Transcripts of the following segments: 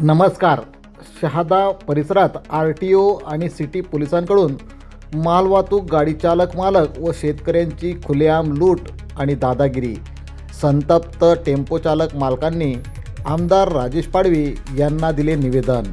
नमस्कार. शहादा परिसरात RTO आणि सिटी पोलिसांकडून मालवाहतूक गाडी चालक मालक व शेतकऱ्यांची खुलेआम लूट आणि दादागिरी. संतप्त टेम्पो चालक मालकांनी आमदार राजेश पाडवी यांना दिले निवेदन.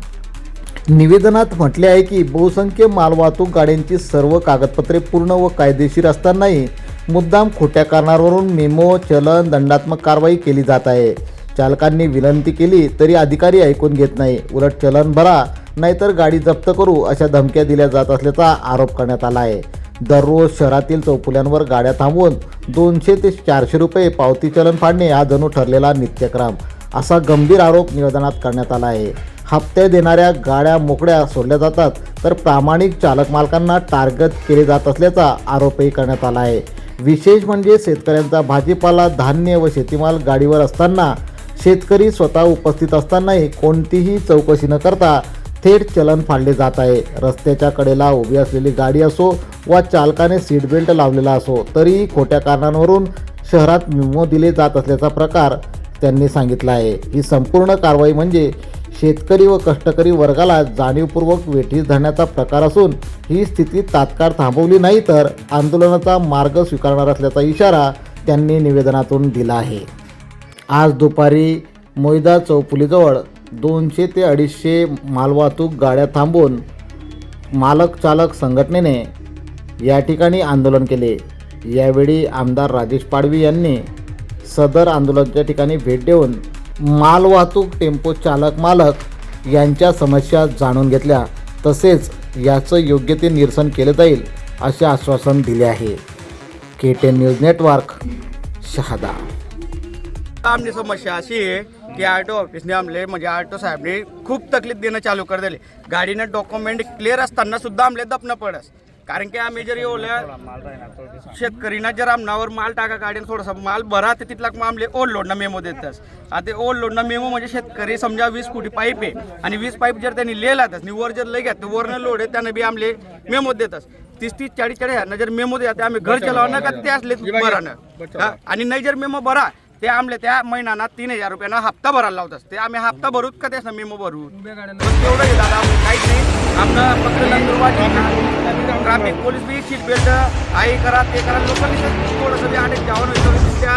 निवेदनात म्हटले आहे की बहुसंख्य मालवाहतूक गाड्यांची सर्व कागदपत्रे पूर्ण व कायदेशीर असतानाही मुद्दाम खोट्या कारणावरून मेमो, चलन, दंडात्मक कारवाई केली जात आहे. चालकांनी विनंती केली तरी अधिकारी ऐकून घेत नाही. उलट चलन भरा नाहीतर गाडी जप्त करू अशा धमक्या दिल्या जात असल्याचा आरोप करण्यात आला आहे. दररोज शहरातील चौफुल्यांवर गाड्या थांबवून 200 ते 400 रुपये पावती चलन फाडणे हा जणू ठरलेला नित्यक्रम असा गंभीर आरोप निवेदनात करण्यात आला आहे. हप्ते देणाऱ्या गाड्या मोकळ्या सोडल्या जातात तर प्रामाणिक चालक मालकांना टार्गेट केले जात असल्याचा आरोपही करण्यात आला आहे. विशेष म्हणजे शेतकऱ्यांचा भाजीपाला, धान्य व शेतीमाल गाडीवर असताना शेतकरी स्वतः उपस्थित असतानाही कोणतीही चौकशी न करता थेट चलन फाडले जात आहे. रस्त्याच्या कडेला उभी असलेली गाडी असो वा चालकाने सीट बेल्ट लावलेला असो तरीही खोट्या कारणांवरून शहरात मेमो दिले जात असल्याचा प्रकार त्यांनी सांगितला आहे. ही संपूर्ण कारवाई म्हणजे शेतकरी व कष्टकरी वर्गाला जाणीवपूर्वक वेठीस धरण्याचा प्रकार असून ही स्थिती तात्काळ थांबवली नाही तर आंदोलनाचा मार्ग स्वीकारणार असल्याचा इशारा त्यांनी निवेदनातून दिला आहे. आज दुपारी मोईदा चौफुलीजवळ 200 ते 250 मालवाहतूक गाड्या थांबवून मालक चालक संघटनेने या ठिकाणी आंदोलन केले. यावेळी आमदार राजेश पाडवी यांनी सदर आंदोलनाच्या ठिकाणी भेट देऊन मालवाहतूक टेम्पो चालक मालक यांच्या समस्या जाणून घेतल्या तसेच याचं योग्य ते निरसन केलं जाईल असे आश्वासन दिले आहे. KTN news network, Shahada. आमची समस्या अशी आहे की RTO ऑफिसने आमले म्हणजे RTO साहेबने खूप तकलीफ देणं चालू कर दिले. गाडीनं डॉक्युमेंट क्लिअर असताना सुद्धा आमले दपणं पडस. कारण की आम्ही जर एवढ्या शेतकरीना जर आमनावर माल टाका गाडीनं थोडासा माल भरा ते तिथला आमले ओव्हरलोडनं मेमो देतस. आता ओव्हरलोडनं मेमो म्हणजे शेतकरी समजा 20 फुटी पाईप आहे आणि 20 पाईप जर त्यांनी लिहिलातच नि वर जर लय घ्या तर वरनं लोड आहे त्यानं बी आमले मेमो देतस. 30-30, 40-40 ह्यांना जर मेमो देतात आम्ही घर चलावणं का ते असले बरानं आणि नाही जर मेमो भरा ते आमले त्या महिन्याना 3000 रुपयानं हप्ता भरायला लावतात. ते आम्ही हप्ता भरूत का त्यास मेमो भरू तेवढं आहे दादा. काहीच नाही आमनं फक्त ट्रॅफिक पोलीस बी सीट बेल्ट आई करा ते करा लोकांनी थोडंसं बी अनेक जावं त्या